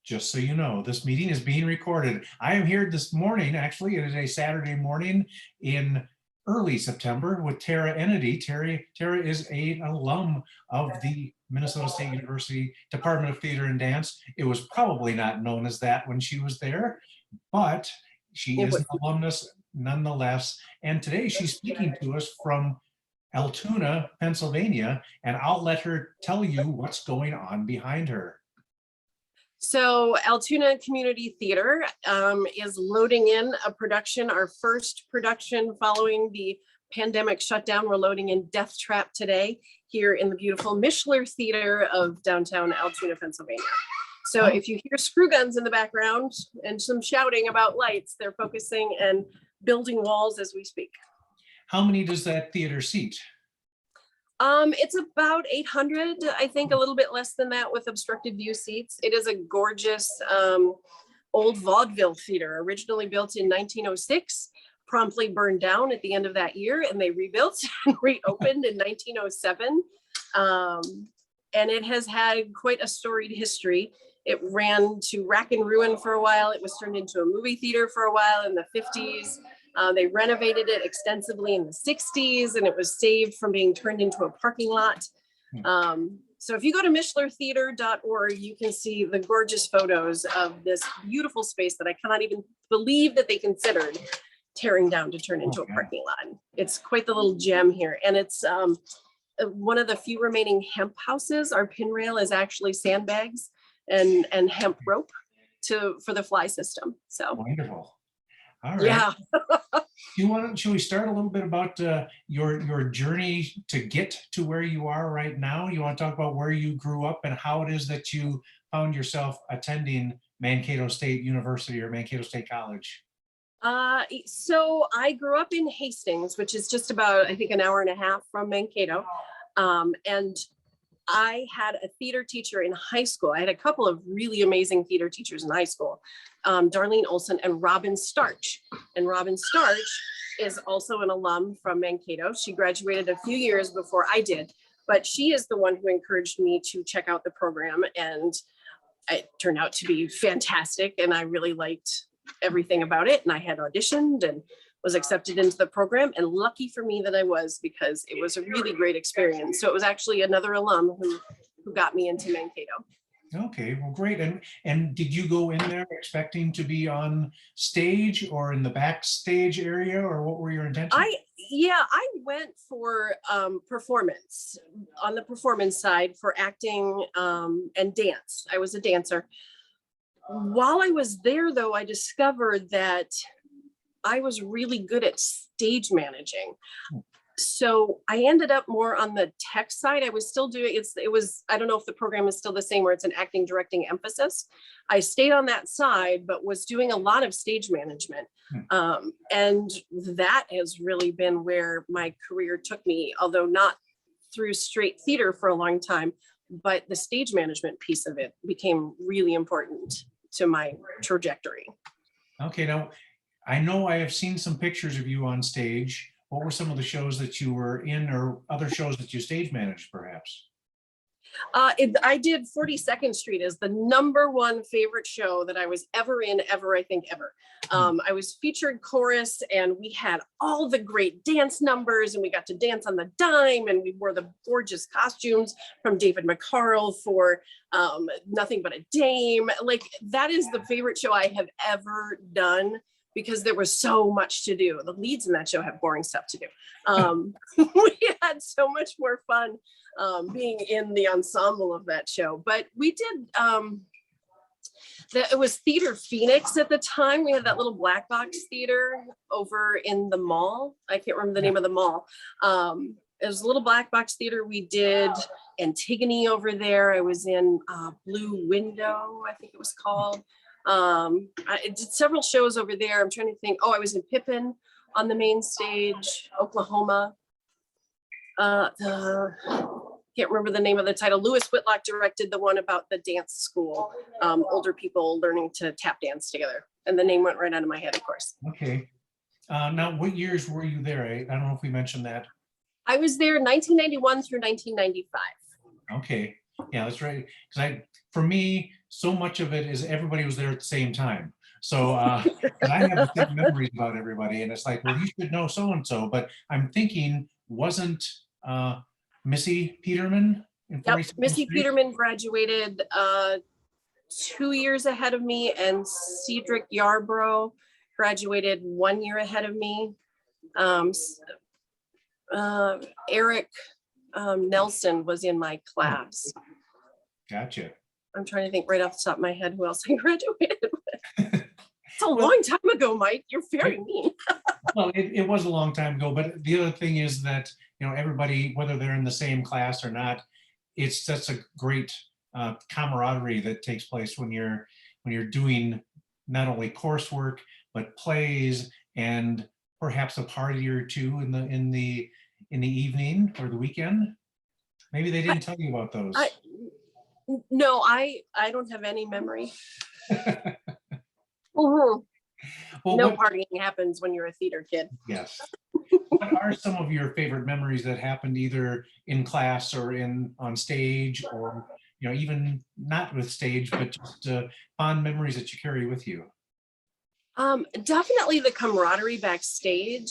Just so you know, this meeting is being recorded. I am here this morning, actually, it is a Saturday morning in early September with Tara Enedy. Tara is an alum of the Minnesota State University Department of Theater and Dance. It was probably not known as that when she was there, but she is an alumnus nonetheless. And today she's speaking to us from Altoona, Pennsylvania, and I'll let her tell you what's going on behind her. So Altoona Community Theater is loading in a production, our first production following the pandemic shutdown. We're loading in Death Trap today here in the beautiful Mishler Theater of downtown Altoona, Pennsylvania. So if you hear screw guns in the background and some shouting about lights, they're focusing and building walls as we speak. How many does that theater seat? It's about 800, I think a little bit less than that with obstructed view seats. It is a gorgeous old vaudeville theater, originally built in 1906, promptly burned down at the end of that year, and they rebuilt and reopened in 1907. And it has had quite a storied history. It ran to rack and ruin for a while. It was turned into a movie theater for a while in the 50s. They renovated it extensively in the 60s, and it was saved from being turned into a parking lot. So if you go to mishlertheater.org, you can see the gorgeous photos of this beautiful space that I cannot even believe that they considered tearing down to turn into a parking lot. It's quite the little gem here. And it's one of the few remaining hemp houses. Our pin rail is actually sandbags and hemp rope for the fly system. So wonderful. All right. Yeah. Should we start a little bit about your journey to get to where you are right now? You want to talk about where you grew up and how it is that you found yourself attending Mankato State University or Mankato State College? So I grew up in Hastings, which is just about, I think, an hour and a half from Mankato. And I had a theater teacher in high school. I had a couple of really amazing theater teachers in high school, Darlene Olson and Robin Starch. And Robin Starch is also an alum from Mankato. She graduated a few years before I did, but she is the one who encouraged me to check out the program. And it turned out to be fantastic. And I really liked everything about it. And I had auditioned and was accepted into the program, and lucky for me that I was, because it was a really great experience. So it was actually another alum who got me into Mankato. Okay, well, great. And did you go in there expecting to be on stage or in the backstage area, or what were your intentions? I went for performance, on the performance side, for acting and dance. I was a dancer. While I was there, though, I discovered that I was really good at stage managing. So I ended up more on the tech side. I was still doing, I don't know if the program is still the same, where it's an acting directing emphasis. I stayed on that side, but was doing a lot of stage management. And that has really been where my career took me, although not through straight theater for a long time, but the stage management piece of it became really important to my trajectory. Okay, now, I know I have seen some pictures of you on stage. What were some of the shows that you were in, or other shows that you stage managed, perhaps? I did 42nd Street as the #1 favorite show that I was ever in, I think ever. I was featured chorus, and we had all the great dance numbers, and we got to dance on the dime, and we wore the gorgeous costumes from David McCarl for Nothing But a Dame. Like, that is the favorite show I have ever done, because there was so much to do. The leads in that show have boring stuff to do. We had so much more fun being in the ensemble of that show. But we did, it was Theater Phoenix at the time. We had that little black box theater over in the mall. I can't remember the name of the mall. It was a little black box theater. We did Antigone over there. I was in Blue Window, I think it was called. I did several shows over there. I'm trying to think. Oh, I was in Pippin on the main stage, Oklahoma. Can't remember the name of the title. Lewis Whitlock directed the one about the dance school, older people learning to tap dance together. And the name went right out of my head, of course. Okay. Now, what years were you there? I don't know if we mentioned that. I was there 1991 through 1995. Okay. Yeah, that's right. Because for me, so much of it is everybody was there at the same time. So, and I have the same memories about everybody, and it's like, well, you should know so and so. But I'm thinking, wasn't Missy Peterman in Yep, 42nd Missy Street? Peterman graduated 2 years ahead of me, and Cedric Yarbrough graduated 1 year ahead of me. Eric Nelson was in my class. Gotcha. I'm trying to think right off the top of my head who else I graduated with. It's a Well, long time ago, Mike. You're very mean. well, it was a long time ago, but the other thing is that, you know, everybody, whether they're in the same class or not, it's such a great camaraderie that takes place when you're doing not only coursework but plays and perhaps a party or two in the evening or the weekend. Maybe they didn't tell you about those. No, I don't have any memory. Mhm. Well, No what, partying happens when you're a theater kid. yes. What are some of your favorite memories that happened either in class or on stage, or, you know, even not with stage, but just fond memories that you carry with you? Definitely the camaraderie backstage.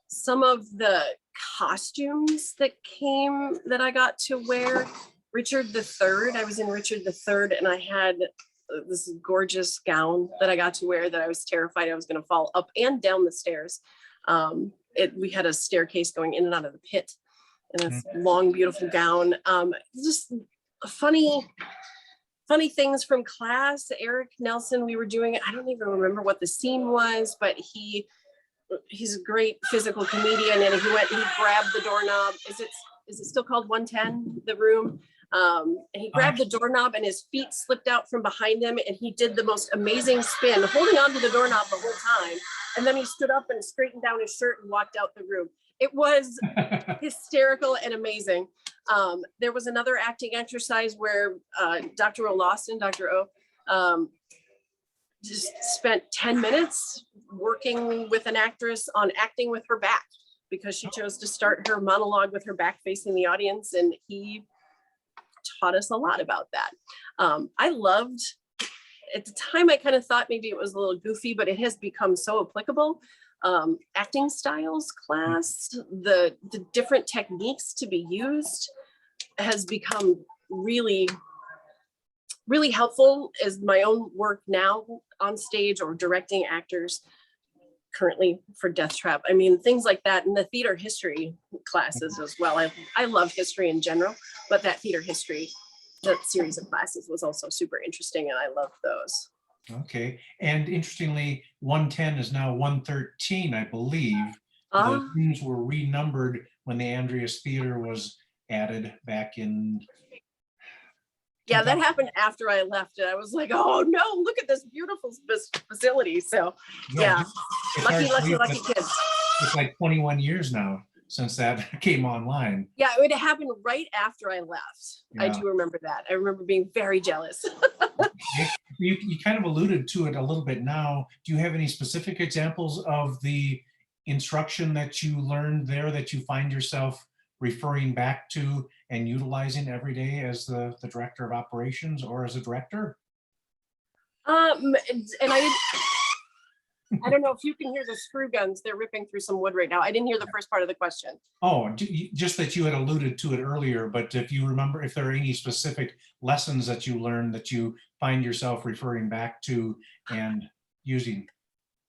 Some of the costumes that I got to wear. Richard III, I was in Richard III, and I had this gorgeous gown that I got to wear that I was terrified I was going to fall up and down the stairs. We had a staircase going in and out of the pit, and this long, beautiful gown. Just funny things from class. Eric Nelson, we were doing, I don't even remember what the scene was, but he's a great physical comedian, and he grabbed the doorknob. Is it still called 110, the room? And he grabbed the doorknob and his feet slipped out from behind him, and he did the most amazing spin, holding onto the doorknob the whole time. And then he stood up and straightened down his shirt and walked out the room. It was hysterical and amazing. There was another acting exercise where Dr. O, just spent 10 minutes working with an actress on acting with her back, because she chose to start her monologue with her back facing the audience, and he taught us a lot about that. I loved, at the time I kind of thought maybe it was a little goofy, but it has become so applicable. Acting styles class, the different techniques to be used has become really, really helpful as my own work now on stage or directing actors currently for Death Trap. I mean, things like that, and the theater history classes as well. I love history in general, but that theater history, that series of classes was also super interesting, and I loved those. Okay, and interestingly, 110 is now 113, I believe. The rooms were renumbered when the Andreas Theater was added back in. Yeah, that happened after I left, and I was like, oh no, look at this beautiful facility. So yeah, lucky kids. It's like 21 years now since that came online. Yeah, it happened right after I left. Yeah. I do remember that. I remember being very jealous. You kind of alluded to it a little bit now. Do you have any specific examples of the instruction that you learned there that you find yourself referring back to and utilizing every day as the director of operations or as a director? And I don't know if you can hear the screw guns. They're ripping through some wood right now. I didn't hear the first part of the question. Oh, just that you had alluded to it earlier, but if you remember, if there are any specific lessons that you learned that you find yourself referring back to and using.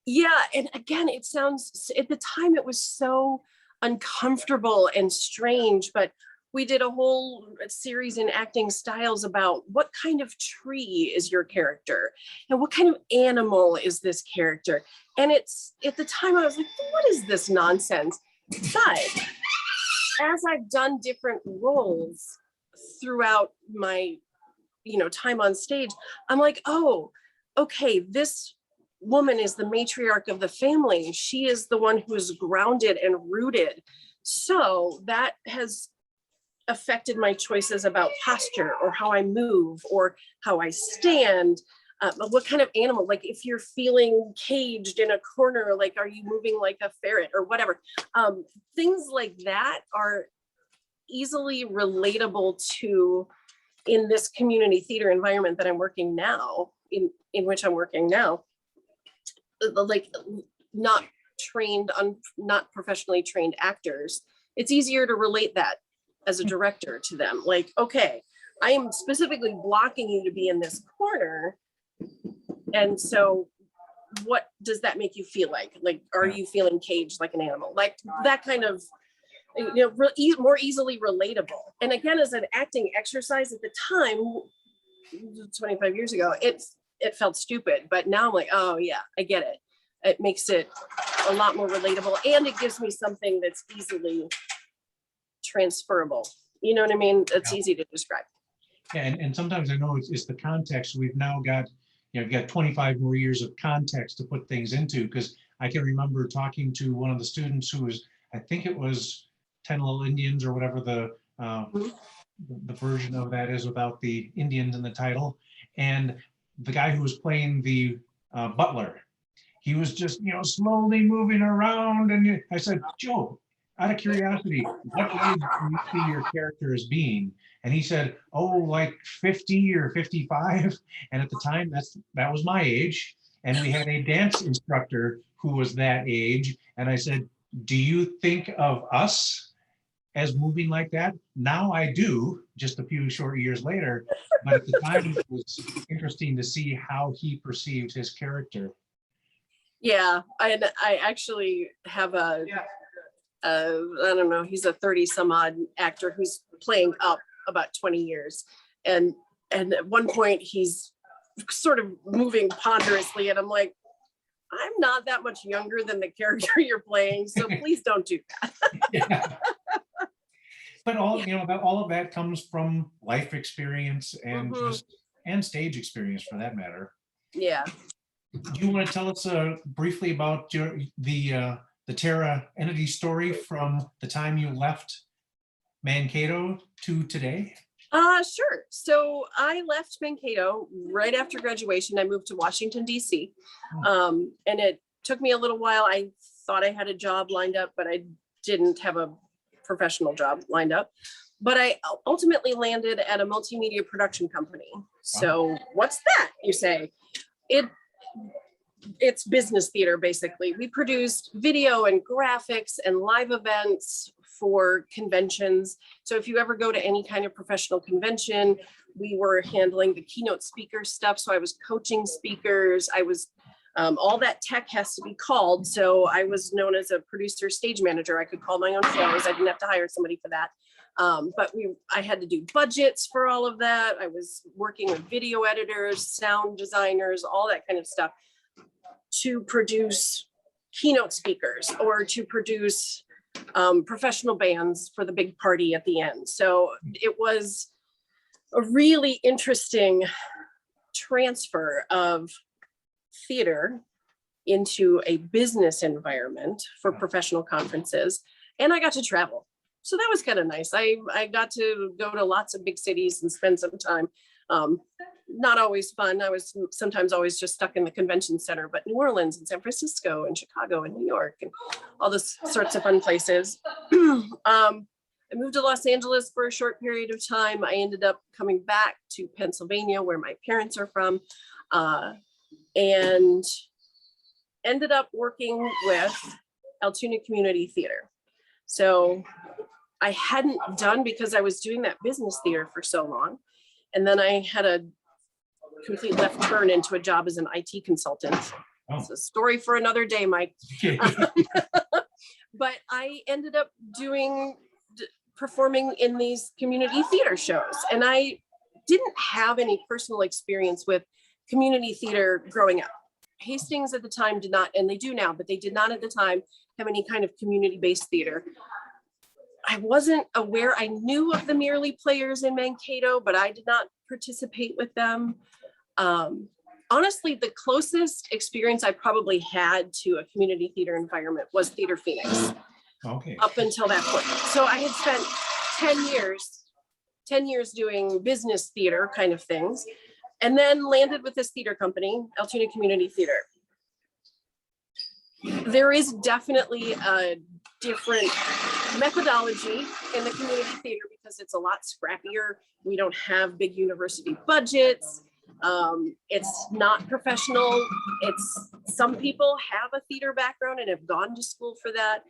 Yeah, and again, it sounds, at the time it was so uncomfortable and strange, but we did a whole series in acting styles about what kind of tree is your character and what kind of animal is this character. And it's, at the time I was like, what is this nonsense? But as I've done different roles throughout my, time on stage, I'm like, oh, okay, this woman is the matriarch of the family. She is the one who is grounded and rooted. So that has affected my choices about posture or how I move or how I stand. What kind of animal, like if you're feeling caged in a corner, like are you moving like a ferret or whatever? Things like that are easily relatable to in this community theater environment that I'm working now, in which I'm working now, like not trained, not professionally trained actors, it's easier to relate that as a director to them. Like, okay, I am specifically blocking you to be in this corner. And so what does that make you feel like? Like, are you feeling caged like an animal? Like that kind of, more easily relatable. And again, as an acting exercise at the time, 25 years ago, it felt stupid, but now I'm like, oh yeah, I get it. It makes it a lot more relatable, and it gives me something that's easily transferable. You know what I mean? It's easy to describe. Yeah, and sometimes I know it's the context. We've now got, got 25 more years of context to put things into, because I can remember talking to one of the students who was, I think it was 10 Little Indians or whatever the version of that is without the Indians in the title. And the guy who was playing the butler, he was just, slowly moving around. And I said, Joe, out of curiosity, what age do you see your character as being? And he said, oh, like 50 or 55. And at the time, that was my age. And we had a dance instructor who was that age. And I said, do you think of us as moving like that? Now I do, just a few short years later. But at the time, it was interesting to see how he perceived his character. Yeah, I actually have I don't know, he's a 30 some odd actor who's playing up about 20 years. And at one point he's sort of moving ponderously, and I'm like, I'm not that much younger than the character you're playing, so please don't do that. Yeah. But all of that comes from life experience and and stage experience, for that matter. Yeah. Do you want to tell us briefly about the Tara Enedy story from the time you left Mankato to today? Sure. So I left Mankato right after graduation. I moved to Washington, D.C. And it took me a little while. I thought I had a job lined up, but I didn't have a professional job lined up. But I ultimately landed at a multimedia production company. So what's that, you say? It's business theater, basically. We produced video and graphics and live events for conventions. So if you ever go to any kind of professional convention, we were handling the keynote speaker stuff. So I was coaching speakers. I was, all that tech has to be called. So I was known as a producer, stage manager. I could call my own shows. I didn't have to hire somebody for that. But I had to do budgets for all of that. I was working with video editors, sound designers, all that kind of stuff, to produce keynote speakers or to produce professional bands for the big party at the end. So it was a really interesting transfer of theater into a business environment for professional conferences. And I got to travel. So that was kind of nice. I got to go to lots of big cities and spend some time. Not always fun. I was sometimes always just stuck in the convention center, but New Orleans and San Francisco and Chicago and New York and all those sorts of fun places. I moved to Los Angeles for a short period of time. I ended up coming back to Pennsylvania, where my parents are from, and ended up working with Altoona Community Theater. So I hadn't done, because I was doing that business theater for so long. And then I had a complete left turn into a job as an IT consultant. Oh. It's a story for another day, Mike. But I ended up performing in these community theater shows. And I didn't have any personal experience with community theater growing up. Hastings at the time did not, and they do now, but they did not at the time have any kind of community-based theater. I wasn't aware. I knew of the Merely players in Mankato, but I did not participate with them. Honestly, the closest experience I probably had to a community theater environment was Theater Phoenix. Okay. Up until that point. So I had spent 10 years doing business theater kind of things, and then landed with this theater company, Altoona Community Theater. There is definitely a different methodology in the community theater because it's a lot scrappier. We don't have big university budgets. It's not professional. It's some people have a theater background and have gone to school for that,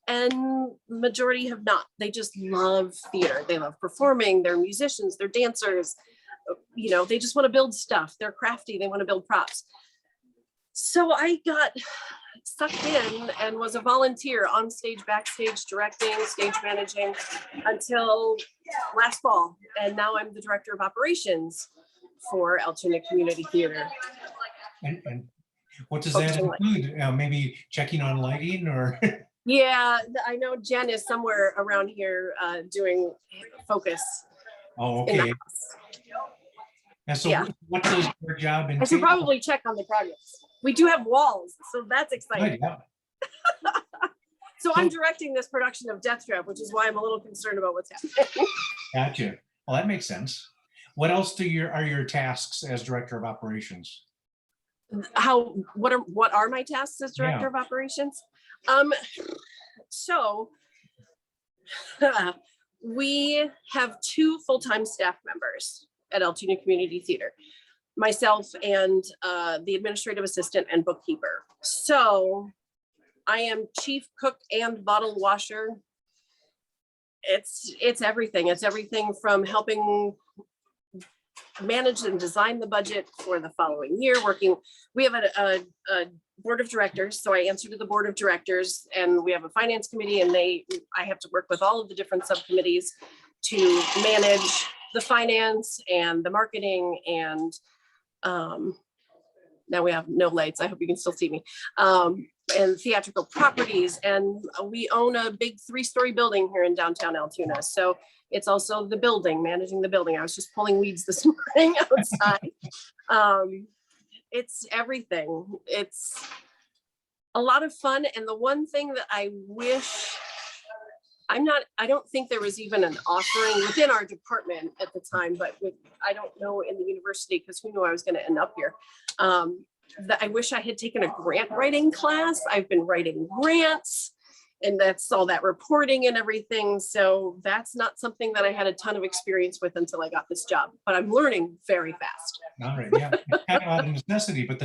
and majority have not. They just love theater. They love performing. They're musicians, they're dancers, you know, they just want to build stuff. They're crafty, they want to build props. So I got sucked in and was a volunteer on stage, backstage, directing, stage managing until last fall. And now I'm the director of operations for Altoona Community Theater. And what does that include? Maybe checking on lighting or? Yeah, I know Jen is somewhere around here doing focus. Oh, okay. And so Yeah. what does your job entail? I should probably check on the progress. We do have walls, so that's exciting. Good, yeah. So I'm directing this production of Death Trap, which is why I'm a little concerned about what's happening. Gotcha. Well, that makes sense. What else are your tasks as director of operations? What are my tasks as director of operations? So we have 2 full-time staff members at Altoona Community Theater, myself and the administrative assistant and bookkeeper. So I am chief cook and bottle washer. It's everything. It's everything from helping manage and design the budget for the following year. We have a board of directors, so I answer to the board of directors, and we have a finance committee, and I have to work with all of the different subcommittees to manage the finance and the marketing, and now we have no lights. I hope you can still see me. And theatrical properties, and we own a big 3-story building here in downtown Altoona. So it's also the building, managing the building. I was just pulling weeds this morning outside. It's everything. It's a lot of fun. And the one thing that I wish, I don't think there was even an offering within our department at the time, but I don't know in the university, because who knew I was going to end up here. That I wish I had taken a grant writing class. I've been writing grants, and that's all that reporting and everything. So that's not something that I had a ton of experience with until I got this job, but I'm learning very fast. All right, yeah, it's kind of out of necessity, but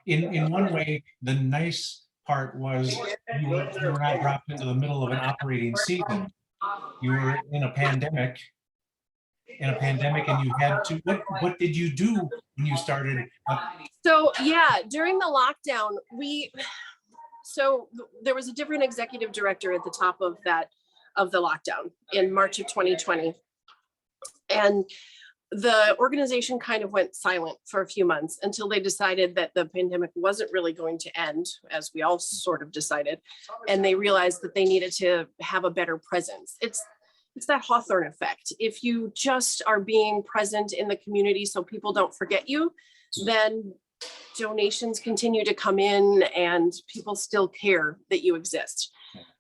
in one way, the nice part was you were not dropped into the middle of an operating season. You were in a pandemic, and you had to, what did you do when you started? So yeah, during the lockdown, there was a different executive director at the top of the lockdown in March of 2020. And the organization kind of went silent for a few months until they decided that the pandemic wasn't really going to end, as we all sort of decided. And they realized that they needed to have a better presence. It's that Hawthorne effect. If you just are being present in the community so people don't forget you, then donations continue to come in and people still care that you exist.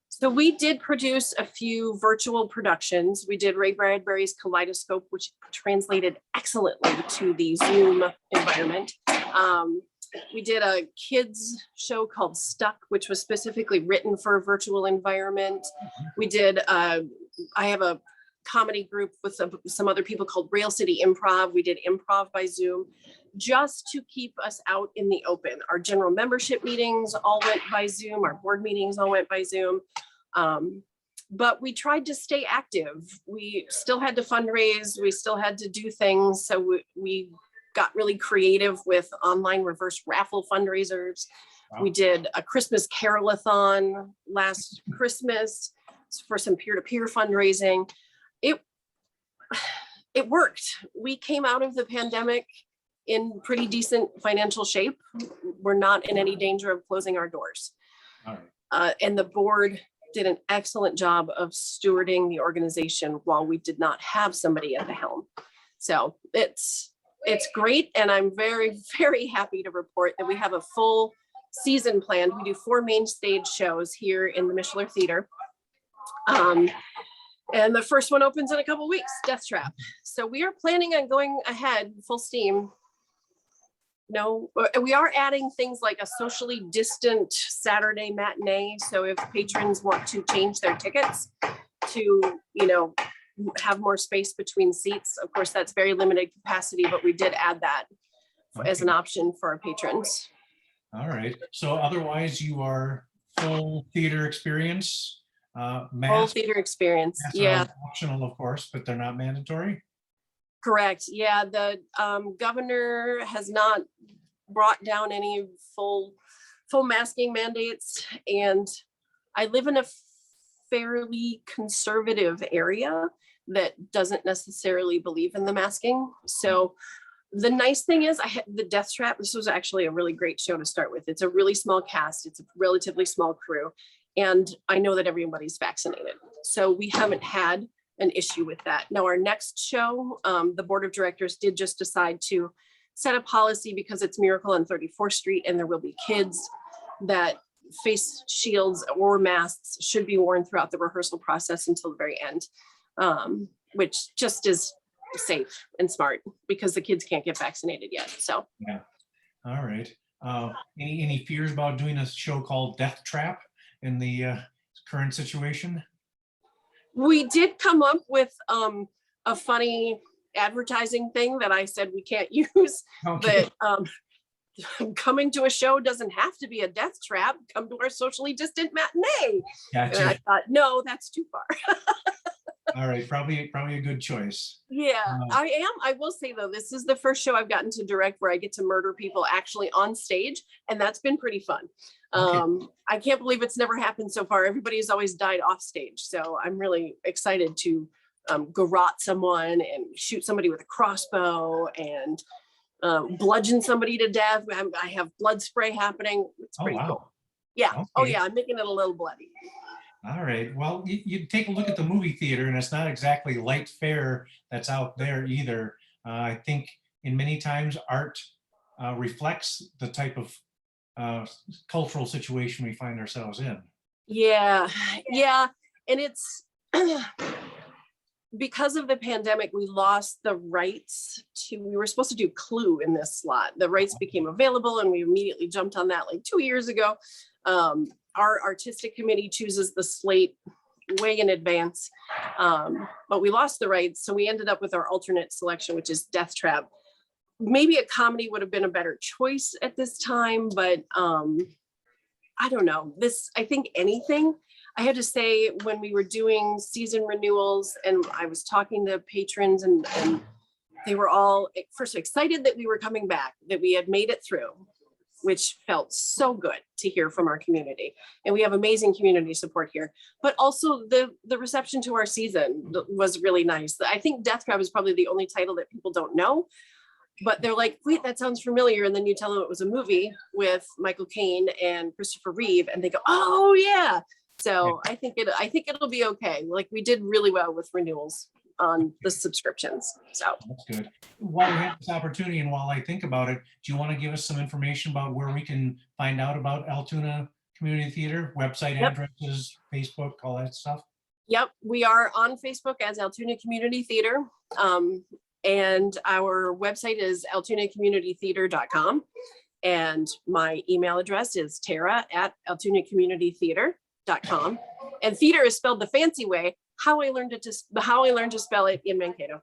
So we did produce a few virtual productions. We did Ray Bradbury's Kaleidoscope, which translated excellently to the Zoom environment. We did a kids show called Stuck, which was specifically written for a virtual environment. We did, I have a comedy group with some other people called Rail City Improv. We did improv by Zoom just to keep us out in the open. Our general membership meetings all went by Zoom. Our board meetings all went by Zoom. But we tried to stay active. We still had to fundraise. We still had to do things. So we got really creative with online reverse raffle fundraisers. Wow. We did a Christmas carol-a-thon last Christmas for some peer-to-peer fundraising. It worked. We came out of the pandemic in pretty decent financial shape. We're not in any danger of closing our doors. All right. And the board did an excellent job of stewarding the organization while we did not have somebody at the helm. So it's great. And I'm very, very happy to report that we have a full season planned. We do 4 main stage shows here in the Mishler Theater. And the first one opens in a couple weeks, Death Trap. So we are planning on going ahead full steam. No, we are adding things like a socially distant Saturday matinee. So if patrons want to change their tickets to, have more space between seats. Of course, that's very limited capacity, but we did add that as an option for our patrons. All right. So otherwise, you are full theater experience. Full Masks, theater experience. masks Yeah, are optional, of course, but they're not mandatory. correct. Yeah, the governor has not brought down any full masking mandates, and I live in a fairly conservative area that doesn't necessarily believe in the masking. So the nice thing is I had the Death Trap. This was actually a really great show to start with. It's a really small cast. It's a relatively small crew. And I know that everybody's vaccinated. So we haven't had an issue with that. Now, our next show, the board of directors did just decide to set a policy because it's Miracle on 34th Street and there will be kids, that face shields or masks should be worn throughout the rehearsal process until the very end, which just is safe and smart because the kids can't get vaccinated yet. So Yeah. All right. Any fears about doing a show called Death Trap in the current situation? we did come up with a funny advertising thing that I said we can't use, Okay. that coming to a show doesn't have to be a death trap. Come to our socially distant matinee. And I Gotcha. thought, no, that's too far. All right. Probably a good choice. Yeah, I am. I will say though, this is the first show I've gotten to direct where I get to murder people actually on stage, and that's been pretty fun. Okay. I can't believe it's never happened so far. Everybody's always died off stage, so I'm really excited to garrote someone and shoot somebody with a crossbow and bludgeon somebody to death. I have blood spray happening. It's Oh, pretty wow. cool. Yeah. Oh Okay. yeah, I'm making it a little bloody. All right. Well, you take a look at the movie theater, and it's not exactly light fare that's out there either. I think in many times art reflects the type of cultural situation we find ourselves in. Yeah, yeah, and it's because of the pandemic, we lost the rights to, we were supposed to do Clue in this slot. The rights became available and we immediately jumped on that like 2 years ago. Our artistic committee chooses the slate way in advance, but we lost the rights. So we ended up with our alternate selection, which is Death Trap. Maybe a comedy would have been a better choice at this time, but I don't know. I think anything. I had to say, when we were doing season renewals and I was talking to patrons and they were all first excited that we were coming back, that we had made it through, which felt so good to hear from our community. And we have amazing community support here, but also the reception to our season was really nice. I think Death Trap is probably the only title that people don't know, but they're like, wait, that sounds familiar. And then you tell them it was a movie with Michael Caine and Christopher Reeve, and they go, oh yeah. So I think it'll be okay. Like, we did really well with renewals on the subscriptions. So That's good. While we have this opportunity and while I think about it, do you want to give us some information about where we can find out about Altoona Community Theater, website addresses, Facebook, all that stuff? Yep, we are on Facebook as Altoona Community Theater. And our website is altoonacommunitytheater.com. And my email address is tara@altoonacommunitytheater.com. And theater is spelled the fancy way, how I learned to spell it in Mankato,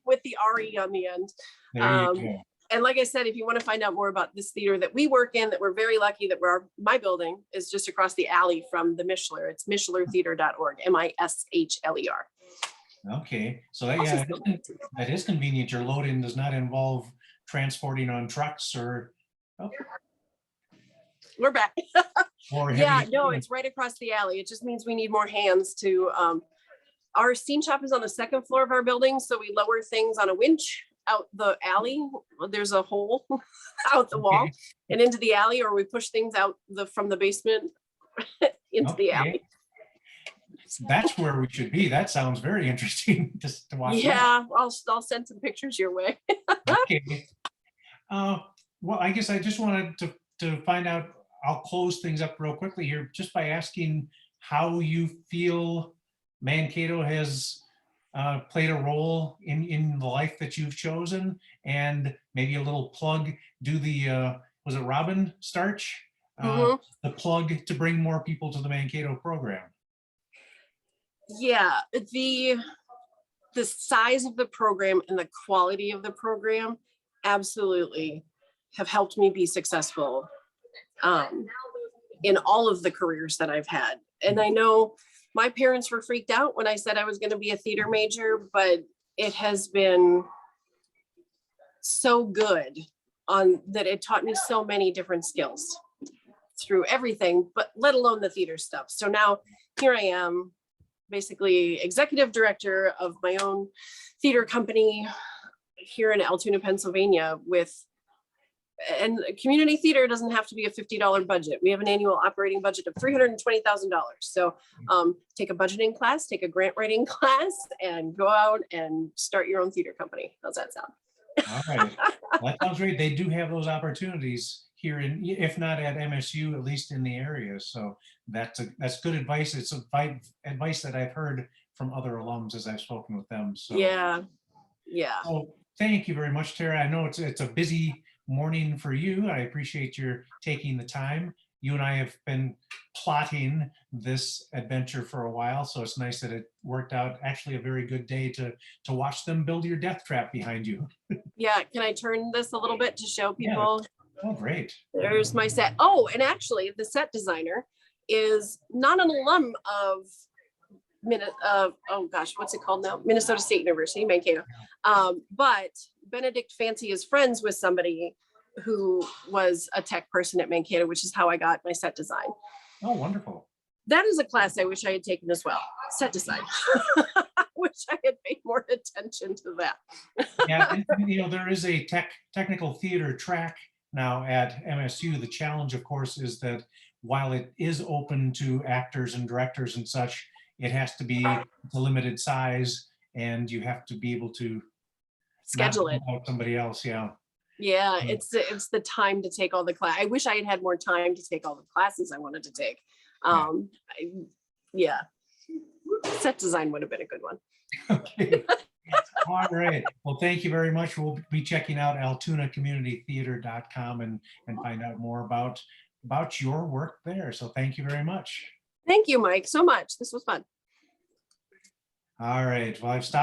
with the RE on the end. There you go. And like I said, if you want to find out more about this theater that we work in, that we're very lucky that my building is just across the alley from the Mishler. It's mishlertheater.org, MISHLER. Okay, so that is convenient. Your load-in does not involve transporting on trucks or. Oh. We're back. Or Yeah, no, it's right across the alley. It just means we need more hands to, our scene shop is on the second floor of our building. So we lower things on a winch out the alley. There's a hole out the wall and into the alley, or we push things out from the basement into the alley. That's where we should be. That sounds very interesting just to watch. Yeah, I'll send some pictures your way. Okay. Well, I guess I just wanted to find out, I'll close things up real quickly here just by asking how you feel Mankato has played a role in the life that you've chosen, and maybe a little plug, do the, was it Robin Starch? The plug to bring more people to the Mankato program. Yeah, the size of the program and the quality of the program absolutely have helped me be successful in all of the careers that I've had. And I know my parents were freaked out when I said I was going to be a theater major, but it has been so good on that. It taught me so many different skills through everything, but let alone the theater stuff. So now here I am, basically executive director of my own theater company here in Altoona, Pennsylvania, and community theater doesn't have to be a $50 budget. We have an annual operating budget of $320,000. So take a budgeting class, take a grant writing class, and go out and start your own theater company. How's that sound? All right. Well, that sounds great. They do have those opportunities here in, if not at MSU, at least in the area. So that's good advice. It's advice that I've heard from other alums as I've spoken with them. So Yeah. So thank you very much, Tara. I know it's a busy morning for you. I appreciate your taking the time. You and I have been plotting this adventure for a while, so it's nice that it worked out. Actually, a very good day to watch them build your death trap behind you. Yeah. Can I turn this a little bit to show people? Oh, great. There's my set. Oh, and actually the set designer is not an alum of what's it called now? Minnesota State University, Mankato. But Benedict Fancy is friends with somebody who was a tech person at Mankato, which is how I got my set design. Oh, wonderful. That is a class I wish I had taken as well. Set design. I wish I had paid more attention to that. Yeah, and there is a technical theater track now at MSU. The challenge, of course, is that while it is open to actors and directors and such, it has to be a limited size, and you have to be able to schedule it. Somebody else, yeah. Yeah, it's the time to take all the class. I wish I had more time to take all the classes I wanted to take. Yeah. Set design would have been a good one. Okay. All right. Well, thank you very much. We'll be checking out altoonacommunitytheater.com and find out more about your work there. So thank you very much. Thank you, Mike, so much. This was fun. All right. Well, I've stopped